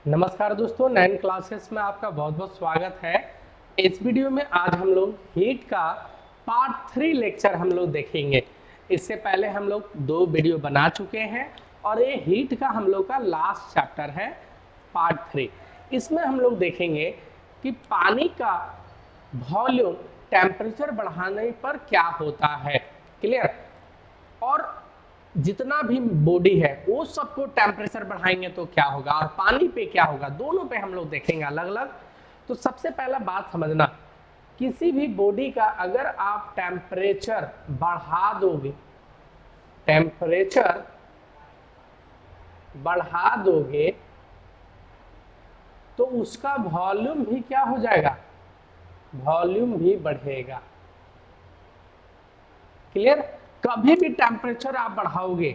नमस्कार दोस्तों, 9 क्लासेस में आपका बहुत बहुत स्वागत है। इस वीडियो में आज हम लोग हीट का पार्ट 3 लेक्चर हम लोग देखेंगे। इससे पहले हम लोग 2 वीडियो बना चुके हैं और ये हीट का हम लोग का लास्ट चैप्टर है पार्ट 3। इसमें हम लोग देखेंगे कि पानी का वॉल्यूम टेम्परेचर बढ़ाने पर क्या होता है। क्लियर? और जितना भी बॉडी है वो सबको टेम्परेचर बढ़ाएंगे तो क्या होगा और पानी पे क्या होगा, दोनों पे हम लोग देखेंगे अलग अलग। तो सबसे पहला बात समझना, किसी भी बॉडी का अगर आप टेम्परेचर बढ़ा दोगे, टेम्परेचर बढ़ा दोगे तो उसका वॉल्यूम भी क्या हो जाएगा, वॉल्यूम भी बढ़ेगा। क्लियर? कभी भी टेम्परेचर आप बढ़ाओगे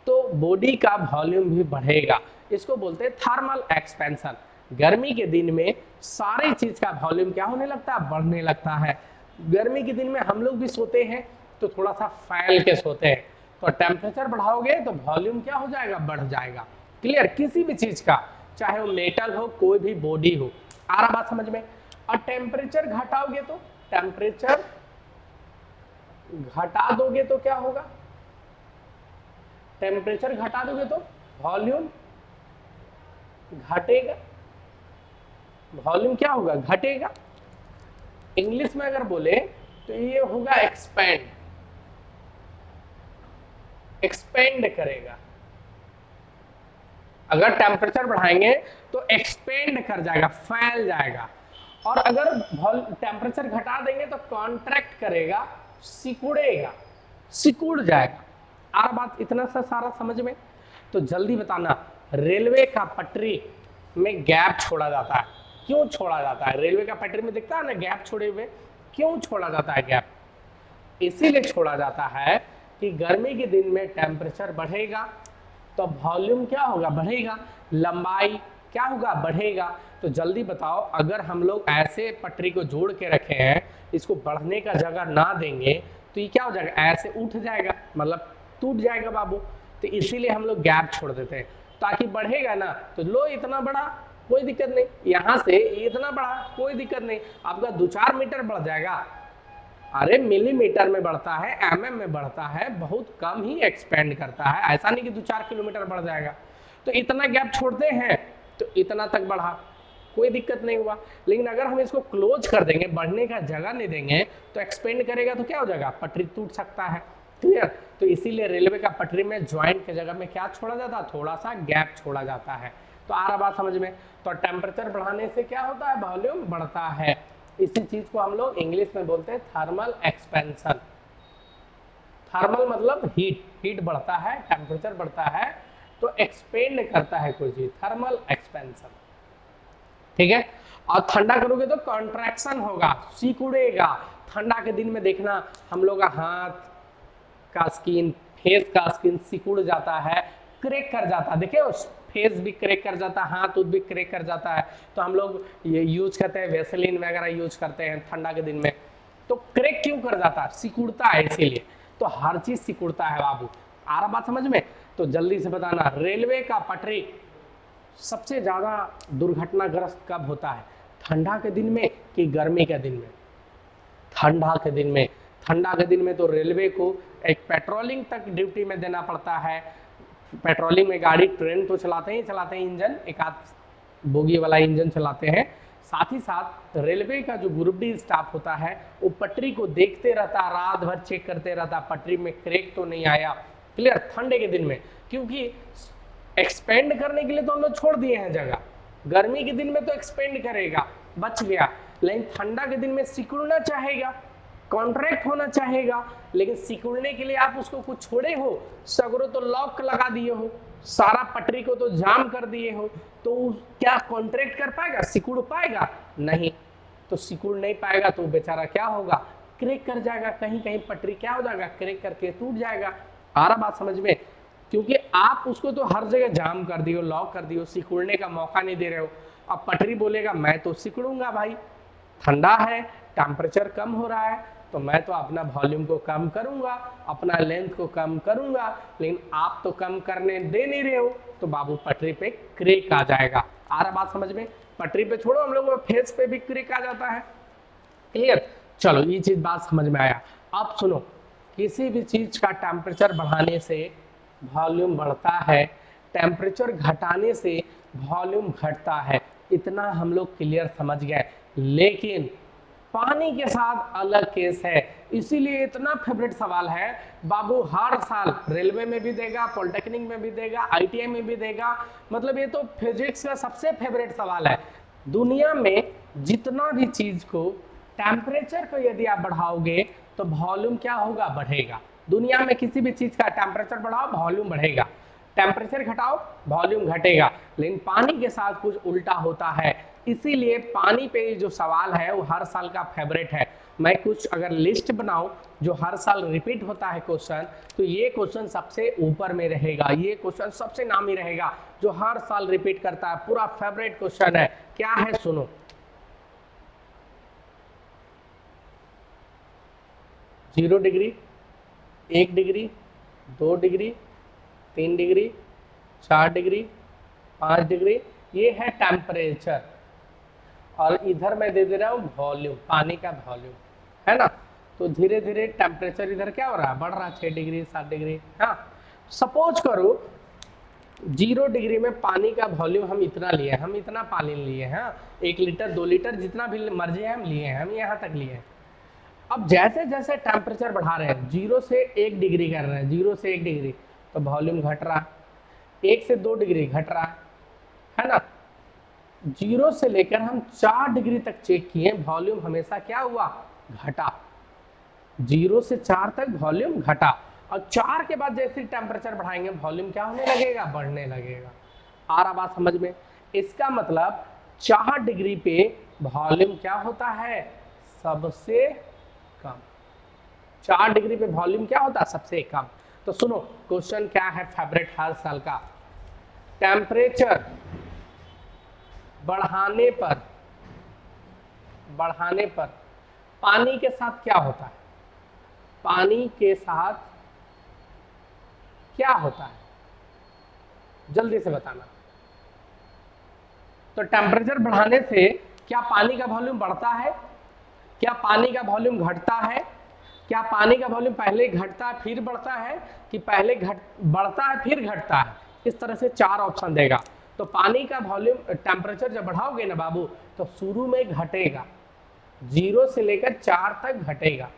तो बॉडी का वॉल्यूम भी बढ़ेगा। इसको बोलते हैं थर्मल एक्सपेंशन। गर्मी के दिन में सारी चीज का वॉल्यूम क्या होने लगता है, बढ़ने लगता है। गर्मी के दिन में हम लोग भी सोते हैं तो थोड़ा सा फैल के सोते हैं, तो टेम्परेचर बढ़ाओगे तो वॉल्यूम क्या हो जाएगा, बढ़ जाएगा। क्लियर? किसी भी चीज का, चाहे वो मेटल हो, कोई भी बॉडी हो। आ रहा बात समझ में? और टेम्परेचर घटाओगे तो, टेम्परेचर घटा दोगे तो क्या होगा, टेम्परेचर घटा दोगे तो वॉल्यूम घटेगा। वॉल्यूम क्या होगा, घटेगा। इंग्लिश में अगर बोले तो ये होगा एक्सपेंड, एक्सपेंड करेगा। अगर टेम्परेचर बढ़ाएंगे तो एक्सपेंड कर जाएगा, फैल जाएगा। और अगर टेम्परेचर घटा देंगे तो कॉन्ट्रैक्ट करेगा, सिकुड़ेगा, सिकुड़ जाएगा। आ बात इतना सा सारा समझ में? तो जल्दी बताना, रेलवे का पटरी में गैप छोड़ा जाता है, क्यों छोड़ा जाता है? रेलवे का पटरी में दिखता है ना गैप छोड़े हुए, क्यों छोड़ा जाता है गैप? इसीलिए छोड़ा जाता है कि गर्मी के दिन में टेम्परेचर बढ़ेगा तो वॉल्यूम क्या होगा, बढ़ेगा। लंबाई क्या होगा, बढ़ेगा। तो जल्दी बताओ, अगर हम लोग ऐसे पटरी को जोड़ के रखे हैं, इसको बढ़ने का जगह ना देंगे तो ये क्या हो जाएगा, ऐसे उठ जाएगा, मतलब टूट जाएगा बाबू। तो इसीलिए हम लोग गैप छोड़ देते हैं ताकि बढ़ेगा ना। तो लो इतना बड़ा, कोई दिक्कत नहीं, यहाँ से इतना बड़ा, कोई दिक्कत नहीं। आपका 2-4 मीटर बढ़ जाएगा, अरे मिलीमीटर में बढ़ता है, एमएम में बढ़ता है, बहुत कम ही एक्सपेंड करता है। ऐसा नहीं कि 2-4 किलोमीटर बढ़ जाएगा। तो इतना गैप छोड़ते हैं तो इतना तक बढ़ा, कोई दिक्कत नहीं हुआ। लेकिन अगर हम इसको क्लोज कर देंगे, बढ़ने का जगह नहीं देंगे, तो एक्सपेंड करेगा तो क्या हो जाएगा, पटरी टूट सकता है। क्लियर? तो इसीलिए रेलवे का पटरी में ज्वाइंट के जगह में क्या छोड़ा जाता है, थोड़ा सा गैप छोड़ा जाता है। तो आ रहा बात समझ में? तो टेम्परेचर बढ़ाने से क्या होता है, वॉल्यूम बढ़ता है। इसी चीज को हम लोग इंग्लिश में बोलते हैं थर्मल एक्सपेंशन। थर्मल मतलब हीट, हीट बढ़ता है, टेम्परेचर बढ़ता है तो एक्सपेंड करता है कोई चीज, थर्मल एक्सपेंशन। ठीक है? और ठंडा करोगे तो कॉन्ट्रैक्शन होगा, सिकुड़ेगा। ठंडा के दिन में देखना, हम लोग का हाथ का स्किन, फेस का स्किन सिकुड़ जाता है, क्रैक कर जाता है। देखिए फेस भी क्रैक कर जाता है, हाथ भी क्रैक कर जाता है। तो हम लोग ये यूज करते हैं, वेसलिन वगैरह यूज करते हैं ठंडा के दिन में। तो क्रैक क्यों कर जाता है, सिकुड़ता है इसीलिए। तो हर चीज सिकुड़ता है बाबू। आ रहा बात समझ में? तो जल्दी से बताना, रेलवे का पटरी सबसे ज्यादा दुर्घटनाग्रस्त कब होता है, ठंडा के दिन में कि गर्मी के दिन में? ठंडा के दिन में। ठंडा के दिन में तो रेलवे को एक पेट्रोलिंग तक ड्यूटी में देना पड़ता है। पेट्रोलिंग में गाड़ी, ट्रेन तो चलाते हैं इंजन, एक आध बोगी वाला इंजन चलाते हैं। साथ ही साथ रेलवे का जो ग्रुप डी स्टाफ होता है वो पटरी को देखते रहता, रात भर चेक करते रहता, पटरी में क्रैक तो नहीं आया। क्लियर? ठंडे के दिन में, क्योंकि एक्सपेंड करने के लिए तो हम लोग छोड़ दिए हैं जगह, गर्मी के दिन में तो एक्सपेंड करेगा, बच गया। लेकिन ठंडा के दिन में सिकुड़ना चाहेगा, कॉन्ट्रैक्ट होना चाहेगा, लेकिन सिकुड़ने के लिए आप उसको कुछ छोड़े हो, सगरों तो लॉक लगा दिए हो, सारा पटरी को तो जाम कर दिए हो, तो क्या कॉन्ट्रैक्ट कर पाएगा, सिकुड़ पाएगा? नहीं। तो सिकुड़ नहीं पाएगा तो बेचारा क्या होगा, क्रैक कर जाएगा। कहीं कहीं पटरी क्या हो जाएगा, क्रैक करके टूट जाएगा। आ रहा बात समझ में? क्योंकि आप उसको तो हर जगह जाम कर दियो, लॉक कर दियो, सिकुड़ने का मौका नहीं दे रहे हो। अब पटरी बोलेगा मैं तो सिकुड़ूंगा भाई, ठंडा है, टेम्परेचर कम हो रहा है, तो मैं तो अपना वॉल्यूम को कम करूंगा, अपना लेंथ को कम करूंगा, लेकिन आप तो कम करने दे नहीं रहे हो, तो बाबू पटरी पे क्रैक आ जाएगा। आ रहा बात समझ में? पटरी पे छोड़ो, हम लोग फेस पे भी क्रिक आ जाता है। क्लियर? चलो ये चीज बात समझ में आया। अब सुनो, किसी भी चीज का टेम्परेचर बढ़ाने से वॉल्यूम बढ़ता है, टेम्परेचर घटाने से वॉल्यूम घटता है, इतना हम लोग क्लियर समझ गए। लेकिन पानी के साथ अलग केस है, इसीलिए इतना फेवरेट सवाल है बाबू, हर साल रेलवे में भी देगा, पॉलिटेक्निक में भी देगा, आईटीआई में भी देगा। मतलब ये तो फिजिक्स का सबसे फेवरेट सवाल है। दुनिया में जितना भी चीज को टेम्परेचर को यदि आप बढ़ाओगे तो वॉल्यूम क्या होगा? बढ़ेगा। दुनिया में किसी भी चीज का टेम्परेचर बढ़ाओ वॉल्यूम बढ़ेगा, टेम्परेचर घटाओ वॉल्यूम घटेगा। लेकिन पानी के साथ कुछ उल्टा होता है, इसीलिए पानी पे जो सवाल है वो हर साल का फेवरेट है। मैं कुछ अगर लिस्ट बनाऊं जो हर साल रिपीट होता है क्वेश्चन, तो ये क्वेश्चन सबसे ऊपर में रहेगा, ये क्वेश्चन सबसे नामी रहेगा, जो हर साल रिपीट करता है, पूरा फेवरेट क्वेश्चन है। क्या है? सुनो, 0 degree, 1 degree, 2 degree, 3 degree, 4 degree, 5 degree, ये है टेम्परेचर। और इधर मैं दे दे रहा हूँ वॉल्यूम, पानी का वॉल्यूम, है ना? तो धीरे धीरे टेम्परेचर इधर क्या हो रहा है? बढ़ रहा है, 6 डिग्री, 7 डिग्री। हाँ, सपोज करो 0 डिग्री में पानी का वॉल्यूम हम इतना लिए, हम इतना पानी लिए हैं, 1 लीटर 2 लीटर जितना भी मर्जी है हम लिए हैं, हम यहाँ तक लिए हैं। अब जैसे जैसे टेम्परेचर बढ़ा रहे हैं, 0 से 1 डिग्री कर रहे हैं, 0 से 1 डिग्री, तो वॉल्यूम घट रहा, 1 से 2 डिग्री घट रहा है ना? 0 से लेकर हम 4 डिग्री तक चेक किए, वॉल्यूम हमेशा क्या हुआ? घटा। 0 से 4 तक वॉल्यूम घटा, और 4 के बाद जैसे टेम्परेचर बढ़ाएंगे वॉल्यूम क्या होने लगेगा? बढ़ने लगेगा। आ रहा बात समझ में? इसका मतलब 4 डिग्री पे वॉल्यूम क्या होता है? सबसे कम। 4 डिग्री पे वॉल्यूम क्या होता है? सबसे कम। तो सुनो, क्वेश्चन क्या है फेवरेट हर साल का? टेम्परेचर बढ़ाने पर पानी के साथ क्या होता है? पानी के साथ क्या होता है? जल्दी से बताना। तो टेम्परेचर बढ़ाने से क्या पानी का वॉल्यूम बढ़ता है? क्या पानी का वॉल्यूम घटता है? क्या पानी का वॉल्यूम पहले घटता है फिर बढ़ता है, कि पहले बढ़ता है फिर घटता है? इस तरह से 4 ऑप्शन देगा। तो पानी का वॉल्यूम टेम्परेचर जब बढ़ाओगे ना बाबू, तो शुरू में घटेगा, 0 से लेकर 4 तक घटेगा,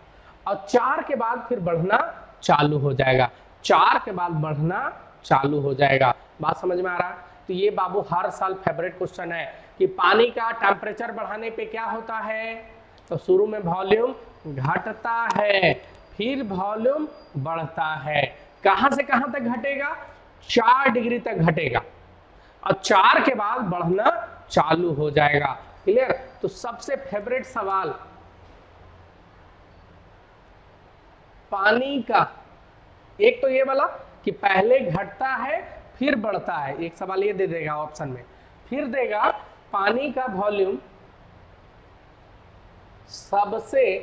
और 4 के बाद फिर बढ़ना चालू हो जाएगा, 4 के बाद बढ़ना चालू हो जाएगा। बात समझ में आ रहा है? तो ये बाबू हर साल फेवरेट क्वेश्चन है कि पानी का टेम्परेचर बढ़ाने पे क्या होता है? तो शुरू में वॉल्यूम घटता है, फिर वॉल्यूम बढ़ता है। कहां से कहां तक घटेगा? 4 डिग्री तक घटेगा, और 4 के बाद बढ़ना चालू हो जाएगा। क्लियर? तो सबसे फेवरेट सवाल पानी का, एक तो ये वाला कि पहले घटता है फिर बढ़ता है, एक सवाल ये दे देगा ऑप्शन में, फिर देगा पानी का वॉल्यूम सबसे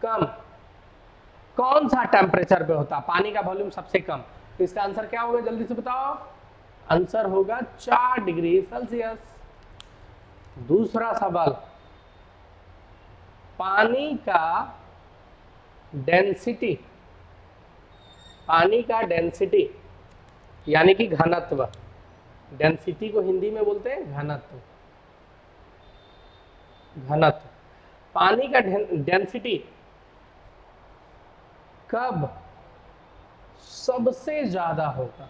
कम कौन सा टेम्परेचर पे होता? पानी का वॉल्यूम सबसे कम, तो इसका आंसर क्या होगा? जल्दी से बताओ। आंसर होगा 4 डिग्री सेल्सियस। दूसरा सवाल, पानी का डेंसिटी, पानी का डेंसिटी यानी कि घनत्व, डेंसिटी को हिंदी में बोलते हैं घनत्व, घनत्व। पानी का डेंसिटी कब सबसे ज्यादा होगा?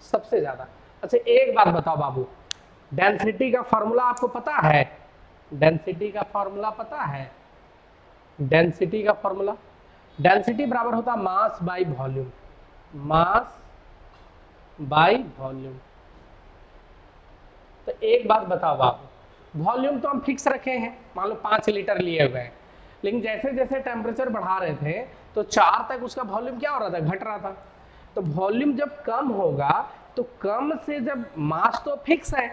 सबसे ज्यादा। अच्छा एक बात बताओ बाबू, डेंसिटी का फॉर्मूला आपको पता है? डेंसिटी का फॉर्मूला पता है? डेंसिटी का फॉर्मूला, डेंसिटी बराबर होता है mass by volume, mass by volume. तो एक बात बताओ बाबू, वॉल्यूम तो हम फिक्स रखे हैं, मान लो 5 लीटर लिए हुए हैं, लेकिन जैसे जैसे टेम्परेचर बढ़ा रहे थे तो 4 तक उसका वॉल्यूम क्या हो रहा था? घट रहा था। तो वॉल्यूम जब कम होगा तो कम से, जब मास तो फिक्स है,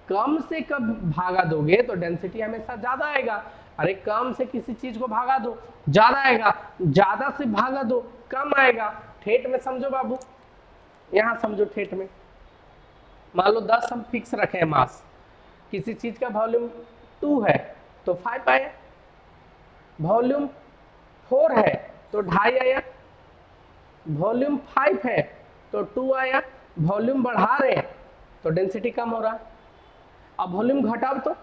कम से कब भागा दोगे तो डेंसिटी हमेशा ज्यादा आएगा। अरे कम से किसी चीज को भागा दो ज्यादा आएगा, ज्यादा से भागा दो कम आएगा। ठेठ में समझो बाबू, यहां समझो ठेठ में। मान लो 10 हम फिक्स रखे हैं मास, किसी चीज का वॉल्यूम 2 है तो 5 आया, वॉल्यूम 4 है तो 2.5 आया, वॉल्यूम 5 है तो 2 आया, वॉल्यूम बढ़ा रहे हैं तो डेंसिटी कम हो रहा। अब वॉल्यूम घटाओ तो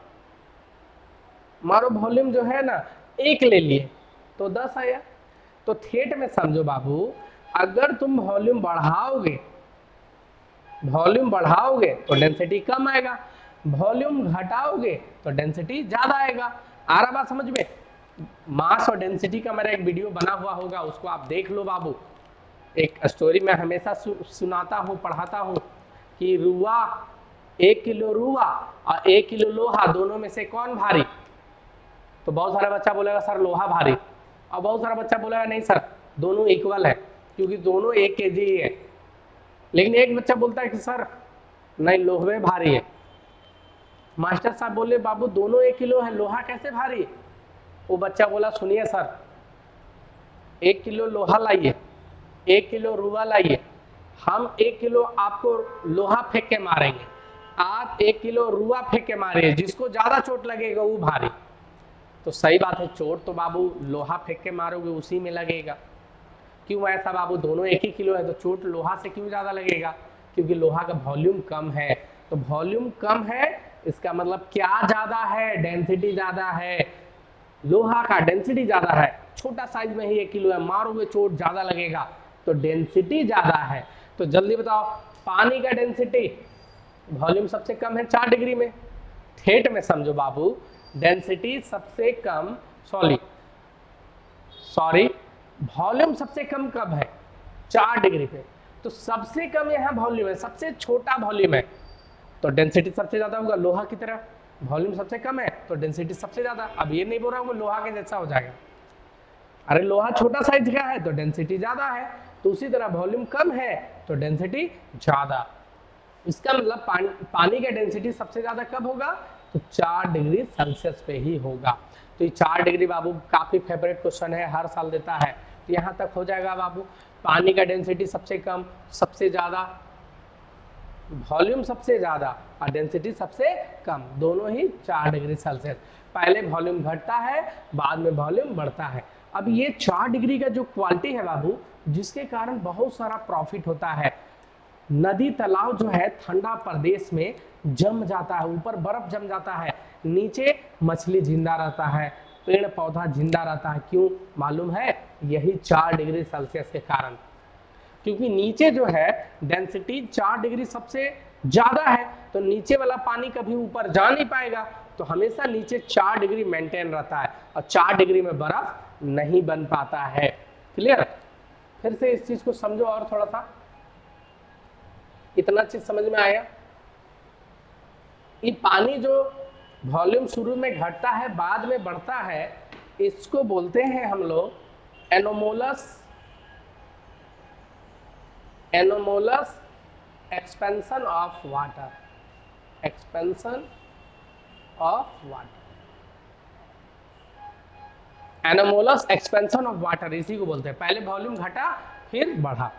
मारो, वॉल्यूम जो है ना 1 ले लिए तो 10 आया। तो थेट में समझो बाबू, अगर तुम वॉल्यूम बढ़ाओगे तो डेंसिटी कम आएगा, वॉल्यूम घटाओगे तो डेंसिटी ज्यादा आएगा। आ रहा बात समझ में? मास और डेंसिटी का मेरा एक वीडियो बना हुआ होगा, उसको आप देख लो बाबू। एक स्टोरी मैं हमेशा सुनाता हूँ, पढ़ाता हूँ कि 1 किलो रुआ और 1 किलो लोहा, दोनों में से कौन भारी? तो बहुत सारा बच्चा बोलेगा सर लोहा भारी, और बहुत सारा बच्चा बोलेगा नहीं सर दोनों इक्वल है क्योंकि दोनों 1 kg ही है। लेकिन एक बच्चा बोलता है कि सर नहीं लोहे भारी है। मास्टर साहब बोले बाबू दोनों 1 किलो है, लोहा कैसे भारी? वो बच्चा बोला सुनिए सर, 1 किलो लोहा लाइए, 1 किलो रुआ लाइए, हम 1 किलो आपको लोहा फेंक के मारेंगे, आप 1 किलो रुआ फेंक के मारिए, जिसको ज्यादा चोट लगेगा वो भारी। तो सही बात है, चोट तो बाबू लोहा फेंक के मारोगे उसी में लगेगा। क्यों ऐसा बाबू? दोनों 1 ही किलो है तो चोट लोहा से क्यों ज्यादा लगेगा? क्योंकि लोहा का वॉल्यूम कम है। तो वॉल्यूम कम है इसका मतलब क्या ज्यादा है? डेंसिटी ज्यादा है। लोहा का डेंसिटी ज्यादा है, छोटा साइज में ही 1 किलो है, मारोगे चोट ज्यादा लगेगा, तो डेंसिटी ज्यादा है। तो जल्दी बताओ, पानी का डेंसिटी वॉल्यूम सबसे कम है 4 डिग्री में। थेट में समझो बाबू, डेंसिटी सबसे कम सॉरी वॉल्यूम सबसे कम कब है? 4 डिग्री पे। तो सबसे कम यहाँ वॉल्यूम है, सबसे छोटा वॉल्यूम है, तो डेंसिटी सबसे ज्यादा होगा। लोहा की तरह वॉल्यूम सबसे कम है तो डेंसिटी सबसे ज्यादा। अब ये नहीं बोल रहा हूँ लोहा के जैसा हो जाएगा, अरे लोहा छोटा साइज का है तो डेंसिटी ज्यादा है, तो उसी तरह वॉल्यूम कम है तो डेंसिटी ज्यादा। इसका मतलब पानी का डेंसिटी सबसे ज्यादा कब होगा? तो 4 डिग्री सेल्सियस पे ही होगा। तो ये 4 डिग्री बाबू काफी फेवरेट क्वेश्चन है, हर साल देता है, तो यहाँ तक हो जाएगा बाबू। पानी का डेंसिटी सबसे कम, सबसे ज्यादा, वॉल्यूम सबसे ज्यादा और डेंसिटी सबसे कम, दोनों ही 4 डिग्री सेल्सियस। पहले वॉल्यूम घटता है, बाद में वॉल्यूम बढ़ता है। अब ये 4 डिग्री का जो क्वालिटी है बाबू, जिसके कारण बहुत सारा प्रॉफिट होता है। नदी तालाब जो है ठंडा प्रदेश में जम जाता है, ऊपर बर्फ जम जाता है, नीचे मछली जिंदा रहता है, पेड़ पौधा जिंदा रहता है। क्यों मालूम है? यही 4 डिग्री सेल्सियस के कारण। क्योंकि नीचे जो है डेंसिटी 4 डिग्री सबसे ज्यादा है, तो नीचे वाला पानी कभी ऊपर जा नहीं पाएगा, तो हमेशा नीचे 4 डिग्री मेंटेन रहता है, और 4 डिग्री में बर्फ नहीं बन पाता है। क्लियर? फिर से इस चीज को समझो और थोड़ा सा, इतना चीज समझ में आया? ये पानी जो वॉल्यूम शुरू में घटता है बाद में बढ़ता है, इसको बोलते हैं हम लोग anomalous expansion of water, expansion of water, anomalous expansion of water, इसी को बोलते हैं। पहले वॉल्यूम घटा फिर बढ़ा।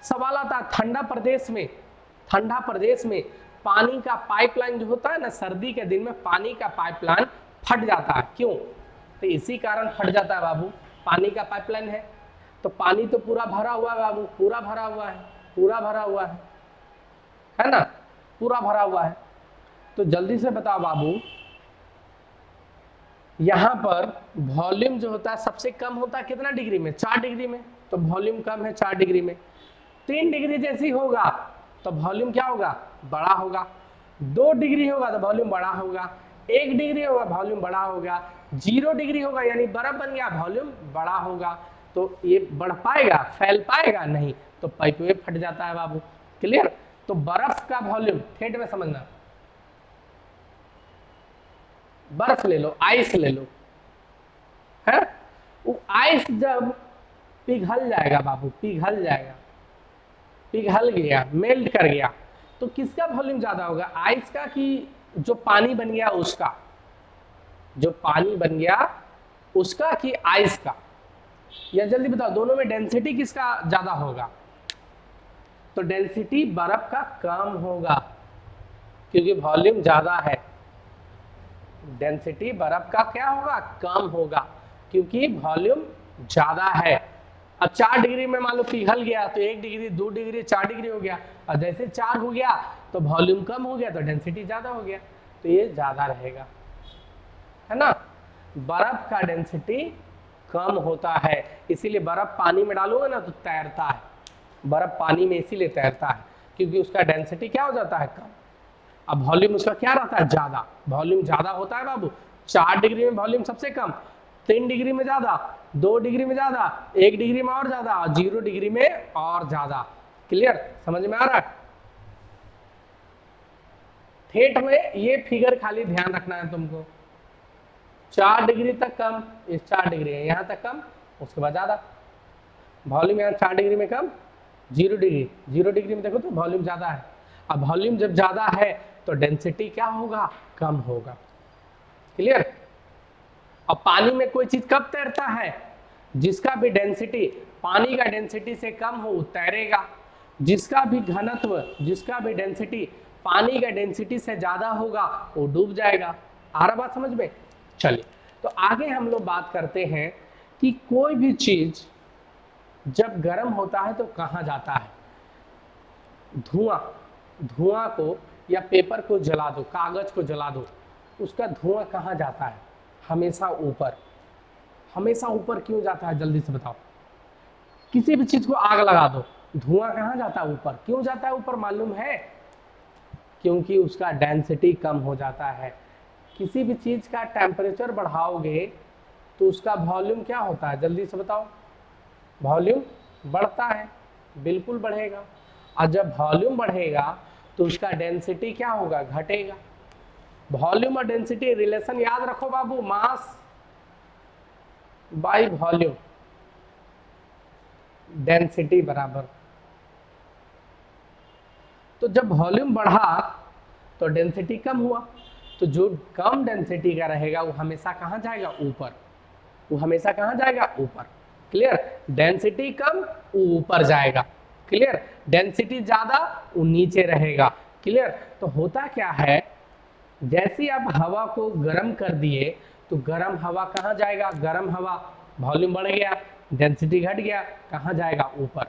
सवाल आता है ठंडा प्रदेश में पानी का पाइपलाइन जो होता है ना, सर्दी के दिन में पानी का पाइपलाइन फट जाता है। क्यों? तो इसी कारण फट जाता है बाबू, पानी का पाइपलाइन है तो पानी तो पूरा भरा हुआ है बाबू, पूरा भरा हुआ है ना, पूरा भरा हुआ है। तो जल्दी से बताओ बाबू, यहां पर वॉल्यूम जो होता है सबसे कम होता है कितना डिग्री में? 4 डिग्री में। तो वॉल्यूम कम है 4 डिग्री में। 3 डिग्री जैसी होगा तो वॉल्यूम क्या होगा? बड़ा होगा। 2 डिग्री होगा तो वॉल्यूम बड़ा होगा। 1 डिग्री होगा वॉल्यूम बड़ा होगा। 0 डिग्री होगा यानी बर्फ बन गया, वॉल्यूम बड़ा होगा। तो ये बढ़ पाएगा, फैल पाएगा नहीं, तो पाइपवे फट जाता है बाबू। क्लियर? तो बर्फ का वॉल्यूम ठेठ में समझना, बर्फ ले लो, आइस ले लो, है वो आइस जब पिघल जाएगा बाबू, पिघल गया, मेल्ट कर गया, तो किसका वॉल्यूम ज्यादा होगा? आइस का कि जो पानी बन गया उसका? जो पानी बन गया उसका कि आइस का? या जल्दी बताओ, दोनों में डेंसिटी किसका ज्यादा होगा? तो डेंसिटी बर्फ का कम होगा। क्योंकि वॉल्यूम ज्यादा है, डेंसिटी बर्फ का क्या होगा, कम होगा, क्योंकि वॉल्यूम ज्यादा है। अब 4 डिग्री में मान लो पिघल गया तो 1 डिग्री 2 डिग्री 4 डिग्री हो गया, और जैसे 4 हो गया तो वॉल्यूम कम हो गया तो डेंसिटी ज्यादा हो गया, तो ये ज्यादा रहेगा, है ना। बर्फ का डेंसिटी कम होता है, इसीलिए बर्फ पानी में डालोगे ना तो तैरता है, बर्फ पानी में इसीलिए तैरता है क्योंकि उसका डेंसिटी क्या हो जाता है, कम। अब वॉल्यूम उसका क्या रहता है, ज्यादा। वॉल्यूम ज्यादा होता है बाबू, 4 डिग्री में वॉल्यूम सबसे कम, 3 डिग्री में ज्यादा, 2 डिग्री में ज्यादा, 1 डिग्री में और ज्यादा, और 0 डिग्री में और ज्यादा। क्लियर, समझ में आ रहा है। ठेठ में ये फिगर खाली ध्यान रखना है तुमको, 4 डिग्री तक कम, ये 4 डिग्री है, यहां तक कम, उसके बाद ज्यादा। वॉल्यूम यहाँ 4 डिग्री में कम, 0 डिग्री, 0 डिग्री में देखो तो वॉल्यूम ज्यादा है। अब वॉल्यूम जब ज्यादा है तो डेंसिटी क्या होगा, कम होगा। क्लियर। अब पानी में कोई चीज कब तैरता है, जिसका भी डेंसिटी पानी का डेंसिटी से कम हो तैरेगा, जिसका भी घनत्व, जिसका भी डेंसिटी पानी का डेंसिटी से ज्यादा होगा वो डूब जाएगा। आ रहा बात समझ में। चलिए तो आगे हम लोग बात करते हैं कि कोई भी चीज जब गर्म होता है तो कहां जाता है। धुआं, धुआं को या पेपर को जला दो, कागज को जला दो, उसका धुआं कहां जाता है, हमेशा ऊपर। हमेशा ऊपर क्यों जाता है, जल्दी से बताओ। किसी भी चीज को आग लगा दो, धुआं कहां जाता है, ऊपर। क्यों जाता है ऊपर, मालूम है, क्योंकि उसका डेंसिटी कम हो जाता है। किसी भी चीज का टेम्परेचर बढ़ाओगे तो उसका वॉल्यूम क्या होता है, जल्दी से बताओ। वॉल्यूम बढ़ता है, बिल्कुल बढ़ेगा। और जब वॉल्यूम बढ़ेगा तो उसका डेंसिटी क्या होगा, घटेगा। वॉल्यूम और डेंसिटी रिलेशन याद रखो बाबू, मास बाय वॉल्यूम, डेंसिटी बराबर। तो जब वॉल्यूम बढ़ा तो डेंसिटी कम हुआ, तो जो कम डेंसिटी का रहेगा वो हमेशा कहां जाएगा, ऊपर। वो हमेशा कहां जाएगा, ऊपर। क्लियर। डेंसिटी कम वो ऊपर जाएगा, क्लियर। डेंसिटी ज्यादा वो नीचे रहेगा, क्लियर। तो होता क्या है, जैसे आप हवा को गर्म कर दिए तो गर्म हवा कहां जाएगा, गर्म हवा, वॉल्यूम बढ़ गया, डेंसिटी घट गया, कहां जाएगा, ऊपर।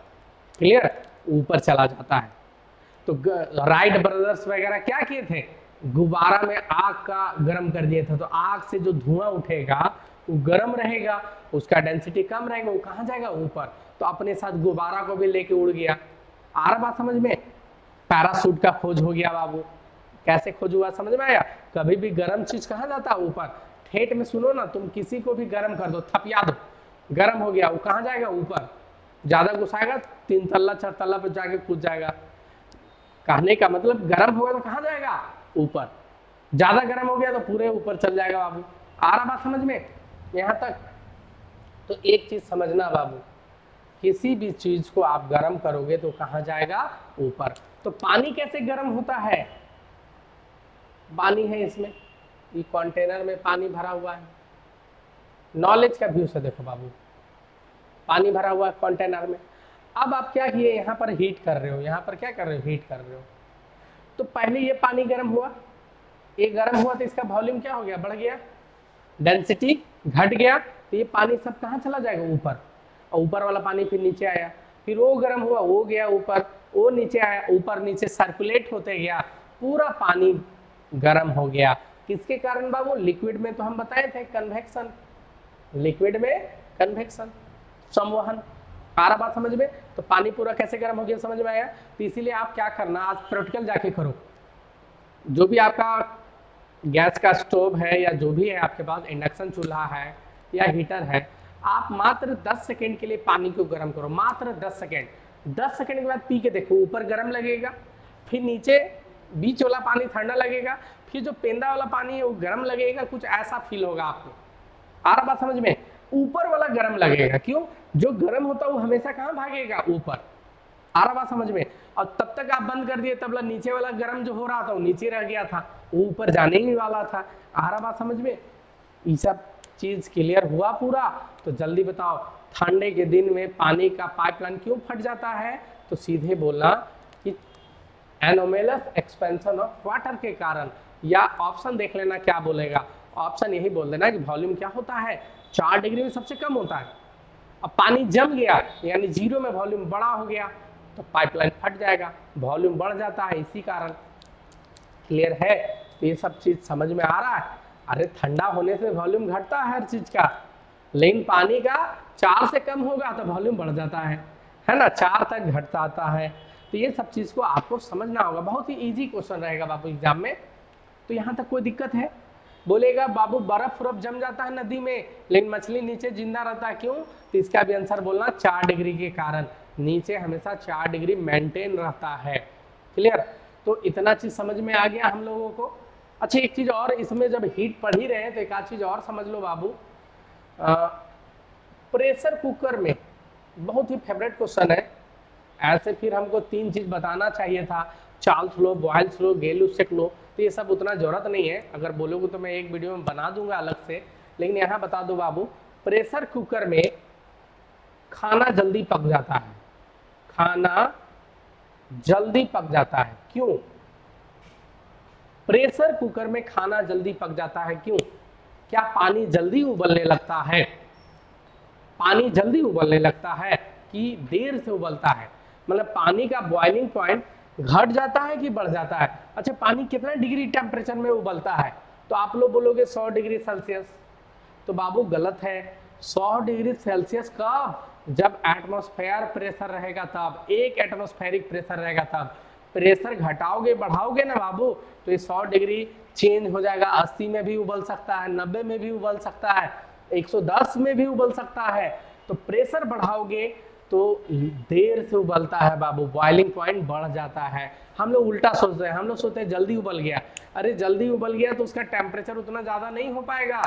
क्लियर, ऊपर चला जाता है। तो राइट ब्रदर्स वगैरह क्या किए थे, गुब्बारा में आग का गर्म कर दिए थे, तो आग से जो धुआं उठेगा वो गर्म रहेगा, उसका डेंसिटी कम रहेगा, वो कहां जाएगा, ऊपर। तो अपने साथ गुब्बारा को भी लेके उड़ गया। आ रहा बात समझ में। पैराशूट का खोज हो गया बाबू, कैसे खोज हुआ समझ में आया। कभी भी गर्म चीज कहां जाता है, ऊपर। ठेठ में सुनो ना, तुम किसी को भी गर्म कर दो, थपिया दो, गर्म हो गया, वो कहां जाएगा, ऊपर। ज्यादा घुसाएगा 3 तल्ला 4 तल्ला पे जाके कूद जाएगा। कहने का मतलब गर्म होगा तो कहां जाएगा, ऊपर। ज्यादा गर्म हो गया तो पूरे ऊपर चल जाएगा बाबू। आ रहा बात समझ में यहां तक। तो एक चीज समझना बाबू, किसी भी चीज को आप गर्म करोगे तो कहां जाएगा, ऊपर। तो पानी कैसे गर्म होता है, पानी है इसमें, ये कंटेनर में पानी भरा हुआ है। नॉलेज का व्यू से देखो बाबू, पानी भरा हुआ है कंटेनर में। अब आप क्या किए, यहाँ पर हीट कर रहे हो, यहाँ पर क्या कर रहे हो, हीट कर रहे हो। तो पहले ये पानी गर्म हुआ, ये गर्म हुआ तो इसका वॉल्यूम क्या हो गया, बढ़ गया, डेंसिटी घट गया, तो ये पानी सब कहाँ चला जाएगा, ऊपर। और ऊपर वाला पानी फिर नीचे आया, फिर वो गर्म हुआ, वो गया ऊपर, वो नीचे आया, ऊपर नीचे सर्कुलेट होते गया, पूरा पानी गर्म हो गया। किसके कारण बाबू, लिक्विड में तो हम बताए थे कन्वेक्शन, लिक्विड में कन्वेक्शन, संवहन। आ रहा बात समझ में। तो पानी पूरा कैसे गर्म हो गया, समझ में आया। तो इसीलिए आप क्या करना, आज प्रैक्टिकल जाके करो। जो भी आपका गैस का स्टोव है या जो भी है आपके पास, इंडक्शन चूल्हा है या हीटर है, आप मात्र 10 सेकेंड के लिए पानी को गर्म करो, मात्र 10 सेकेंड। 10 सेकेंड के बाद पी के देखो, ऊपर गर्म लगेगा, फिर नीचे बीच वाला पानी ठंडा लगेगा, फिर जो पेंदा वाला पानी है वो गर्म लगेगा, कुछ ऐसा फील होगा आपको। आ रहा बात समझ में। ऊपर वाला गर्म लगेगा, क्यों, जो गर्म होता है वो हमेशा कहाँ भागेगा, ऊपर। आ रहा बात समझ में। और तब तक आप बंद कर दिए, तब नीचे वाला गर्म जो हो रहा था वो नीचे रह गया था, वो ऊपर जाने ही वाला था। आ रहा बात समझ में। ये सब चीज क्लियर हुआ पूरा। तो जल्दी बताओ, ठंडे के दिन में पानी का पाइपलाइन क्यों फट जाता है, तो सीधे बोलना कि एनोमेलस एक्सपेंशन ऑफ वाटर के कारण, या ऑप्शन देख लेना क्या बोलेगा, ऑप्शन यही बोल देना कि वॉल्यूम क्या होता है 4 डिग्री में सबसे कम होता है। अब पानी जम गया यानी 0 में वॉल्यूम बड़ा हो गया तो पाइपलाइन फट जाएगा, वॉल्यूम बढ़ जाता है इसी कारण। क्लियर है? तो ये सब चीज समझ में आ रहा है। अरे ठंडा होने से वॉल्यूम घटता है हर चीज का, लेकिन पानी का 4 से कम होगा तो वॉल्यूम बढ़ जाता है ना, 4 तक घट जाता है। तो ये सब चीज को आपको समझना होगा, बहुत ही इजी क्वेश्चन रहेगा बाबू एग्जाम में। तो यहाँ तक कोई दिक्कत है? बोलेगा बाबू बर्फ उर्फ जम जाता है नदी में लेकिन मछली नीचे जिंदा रहता है, क्यों? तो इसका भी आंसर बोलना 4 डिग्री के कारण, नीचे हमेशा 4 डिग्री मेंटेन रहता है। क्लियर? तो इतना चीज समझ में आ गया हम लोगों को। अच्छा एक चीज और, इसमें जब हीट पढ़ ही रहे हैं तो एक आध चीज और समझ लो बाबू। प्रेशर कुकर में बहुत ही फेवरेट क्वेश्चन है, ऐसे फिर हमको 3 चीज बताना चाहिए था, चार्ल्स लो, बॉयल्स लो, गै-लुसेक लो, तो ये सब उतना जरूरत नहीं है, अगर बोलोगे तो मैं एक वीडियो में बना दूंगा अलग से। लेकिन यहाँ बता दो बाबू, प्रेशर कुकर में खाना जल्दी पक जाता है, खाना जल्दी पक जाता है, क्यों? प्रेशर कुकर में खाना जल्दी पक जाता है क्यों? क्या पानी जल्दी उबलने लगता है? पानी जल्दी उबलने लगता है कि देर से उबलता है? मतलब पानी का बॉइलिंग पॉइंट घट जाता है कि बढ़ जाता है? अच्छा पानी कितना डिग्री टेम्परेचर में उबलता है? तो आप लोग बोलोगे 100 डिग्री सेल्सियस, तो बाबू गलत है। 100 डिग्री सेल्सियस कब? जब एटमॉस्फेयर प्रेशर रहेगा तब, एक एटमॉस्फेरिक प्रेशर रहेगा तब। प्रेशर घटाओगे बढ़ाओगे ना बाबू तो ये 100 डिग्री चेंज हो जाएगा, 80 में भी उबल सकता है, 90 में भी उबल सकता है, 110 में भी उबल सकता है। तो प्रेशर बढ़ाओगे तो देर से उबलता है बाबू, बॉइलिंग पॉइंट बढ़ जाता है। हम लोग उल्टा सोचते हैं, हम लोग सोचते हैं जल्दी उबल गया, अरे जल्दी उबल गया तो उसका टेम्परेचर उतना ज्यादा नहीं हो पाएगा,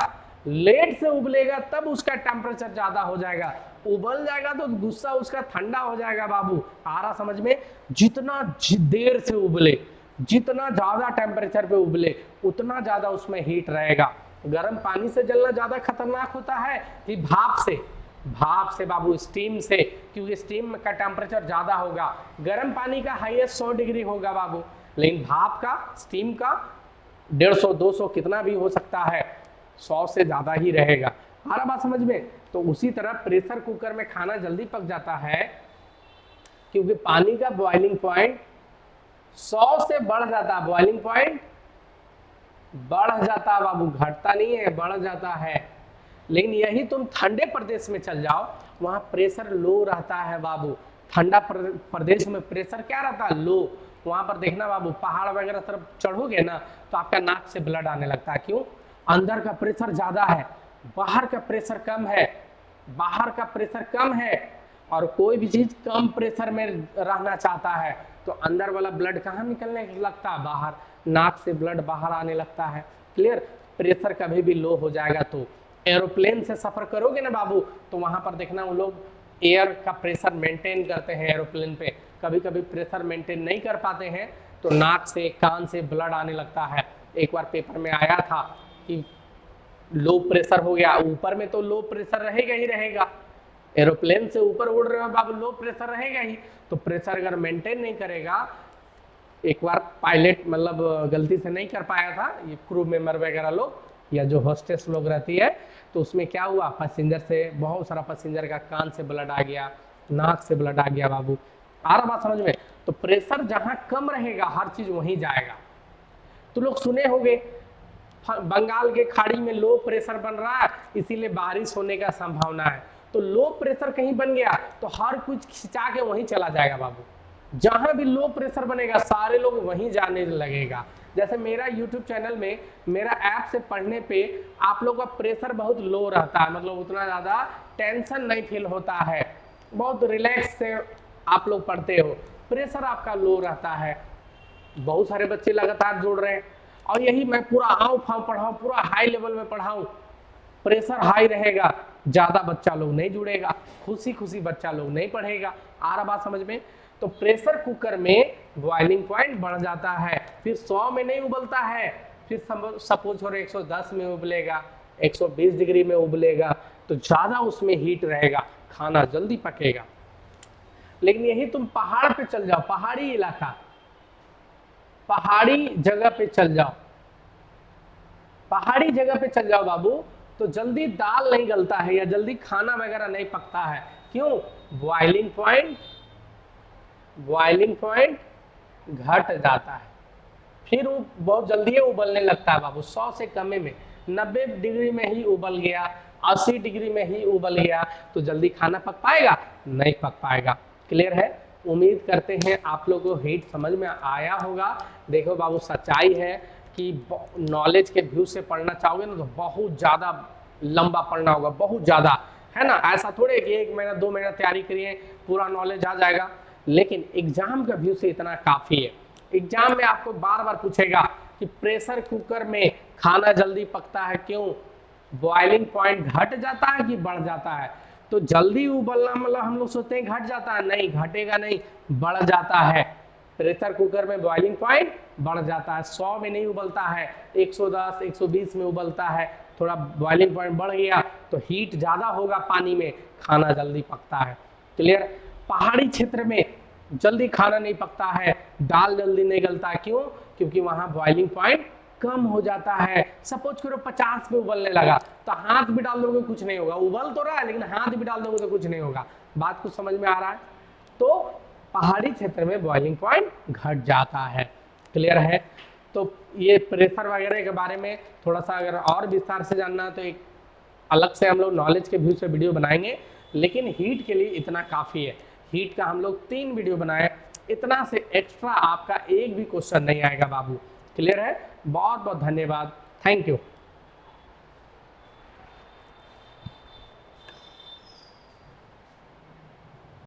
लेट से उबलेगा तब उसका टेम्परेचर ज्यादा हो जाएगा, उबल जाएगा तो गुस्सा उसका ठंडा हो जाएगा बाबू। आ रहा समझ में? जितना देर से उबले, जितना ज्यादा टेम्परेचर पे उबले उतना ज्यादा उसमें हीट रहेगा। गर्म पानी से जलना ज्यादा खतरनाक होता है कि भाप से? भाप से बाबू, स्टीम से, क्योंकि स्टीम का टेम्परेचर ज्यादा होगा। गर्म पानी का हाईएस्ट 100 डिग्री होगा बाबू, लेकिन भाप का, स्टीम का 150 200 कितना भी हो सकता है, 100 से ज्यादा ही रहेगा। आ रहा बात समझ में? तो उसी तरह प्रेशर कुकर में खाना जल्दी पक जाता है क्योंकि पानी का बॉइलिंग पॉइंट 100 से बढ़ जाता है, बॉइलिंग पॉइंट बढ़ जाता है बाबू, घटता नहीं है, बढ़ जाता है। लेकिन यही तुम ठंडे प्रदेश में चल जाओ, वहां प्रेशर लो रहता है बाबू। ठंडा प्रदेश में प्रेशर क्या रहता है? लो। वहां पर देखना बाबू, पहाड़ वगैरह तरफ चढ़ोगे ना तो आपका नाक से ब्लड आने लगता है, क्यों? अंदर का प्रेशर ज्यादा है, बाहर का प्रेशर कम है, बाहर का प्रेशर कम है। और कोई भी चीज कम प्रेशर में रहना चाहता है तो अंदर वाला ब्लड कहाँ निकलने लगता है? बाहर, नाक से ब्लड बाहर आने लगता है। क्लियर? प्रेशर कभी भी लो हो जाएगा तो एरोप्लेन से सफर करोगे ना बाबू तो वहां पर देखना वो लोग एयर का प्रेशर मेंटेन करते हैं एरोप्लेन पे, कभी कभी प्रेशर मेंटेन नहीं कर पाते हैं तो नाक से कान से ब्लड आने लगता है। एक बार पेपर में आया था कि लो प्रेशर हो गया, ऊपर में तो लो प्रेशर रहेगा ही रहेगा, एरोप्लेन से ऊपर उड़ रहे हो बाबू लो प्रेशर रहेगा ही, तो प्रेशर अगर मेंटेन नहीं करेगा, एक बार पायलट मतलब गलती से नहीं कर पाया था, ये क्रू मेंबर वगैरह लोग या जो हॉस्टेस लोग रहती है, तो उसमें क्या हुआ, पैसेंजर से बहुत सारा पैसेंजर का कान से ब्लड आ गया, नाक से ब्लड आ गया बाबू। आ रहा बात समझ में? तो प्रेशर जहां कम रहेगा हर चीज वहीं जाएगा। तो लोग सुने होंगे बंगाल के खाड़ी में लो प्रेशर बन रहा है इसीलिए बारिश होने का संभावना है, तो लो प्रेशर कहीं बन गया तो हर कुछ खिंचा के वहीं चला जाएगा बाबू। जहां भी लो प्रेशर बनेगा सारे लोग वहीं जाने लगेगा। जैसे मेरा YouTube चैनल में मेरा ऐप से पढ़ने पे आप लोग का प्रेशर बहुत लो रहता है, मतलब उतना ज्यादा टेंशन नहीं फील होता है, बहुत रिलैक्स से आप लोग पढ़ते हो, प्रेशर आपका लो रहता है। बहुत सारे बच्चे लगातार जुड़ रहे हैं और यही मैं पूरा आऊं फाऊं पढ़ाऊं, पूरा हाई लेवल में पढ़ाऊं, प्रेशर हाई रहेगा, ज्यादा बच्चा लोग नहीं जुड़ेगा, खुशी खुशी बच्चा लोग नहीं पढ़ेगा। आ रहा बात समझ में? तो प्रेशर कुकर में बॉइलिंग पॉइंट बढ़ जाता है, फिर 100 में नहीं उबलता है, फिर सपोज करो 110 में उबलेगा, 120 डिग्री में उबलेगा, तो ज्यादा उसमें हीट रहेगा, खाना जल्दी पकेगा। लेकिन यही तुम पहाड़ पे चल जाओ, पहाड़ी इलाका, पहाड़ी जगह पे चल जाओ, पहाड़ी जगह पे चल जाओ बाबू, तो जल्दी दाल नहीं गलता है या जल्दी खाना वगैरह नहीं पकता है। क्यों? बॉइलिंग पॉइंट, बॉइलिंग पॉइंट घट जाता है, फिर वो बहुत जल्दी उबलने लगता है बाबू। 100 से कमे में, 90 डिग्री में ही उबल गया, 80 डिग्री में ही उबल गया, तो जल्दी खाना पक पाएगा? नहीं पक पाएगा। क्लियर है? उम्मीद करते हैं आप लोगों को हीट समझ में आया होगा। देखो बाबू, सच्चाई है कि नॉलेज के व्यू से पढ़ना चाहोगे ना तो बहुत ज़्यादा लंबा पढ़ना होगा, बहुत ज़्यादा, है ना। ऐसा थोड़े कि 1 महीना 2 महीना तैयारी करिए पूरा नॉलेज आ जाएगा, लेकिन एग्जाम का व्यू से इतना काफ़ी है। एग्जाम में आपको बार बार पूछेगा कि प्रेशर कुकर में खाना जल्दी पकता है क्यों? बॉइलिंग पॉइंट घट जाता है कि बढ़ जाता है? तो जल्दी उबलना मतलब हम लोग सोचते हैं घट जाता है, नहीं, घटेगा नहीं, बढ़ जाता है। प्रेशर कुकर में बॉइलिंग पॉइंट बढ़ जाता है, 100 में नहीं उबलता है, 110 120 में उबलता है। थोड़ा बॉइलिंग पॉइंट बढ़ गया तो हीट ज़्यादा होगा पानी में, खाना जल्दी पकता है। क्लियर? पहाड़ी क्षेत्र में जल्दी खाना नहीं पकता है, दाल जल्दी नहीं गलता, क्यों? क्योंकि वहां बॉइलिंग पॉइंट कम हो जाता है। सपोज करो 50 पे उबलने लगा तो हाथ भी डाल दोगे कुछ नहीं होगा, उबल तो रहा है लेकिन हाथ भी डाल दोगे तो कुछ नहीं होगा। बात कुछ समझ में आ रहा है? तो पहाड़ी क्षेत्र में बॉइलिंग पॉइंट घट जाता है। क्लियर है? तो ये प्रेशर वगैरह के बारे में थोड़ा सा अगर और विस्तार से जानना है तो एक अलग से हम लोग नॉलेज के व्यू से वीडियो बनाएंगे, लेकिन हीट के लिए इतना काफ़ी है। हीट का हम लोग 3 वीडियो बनाए, इतना से एक्स्ट्रा आपका एक भी क्वेश्चन नहीं आएगा बाबू। क्लियर है? बहुत बहुत धन्यवाद, थैंक यू।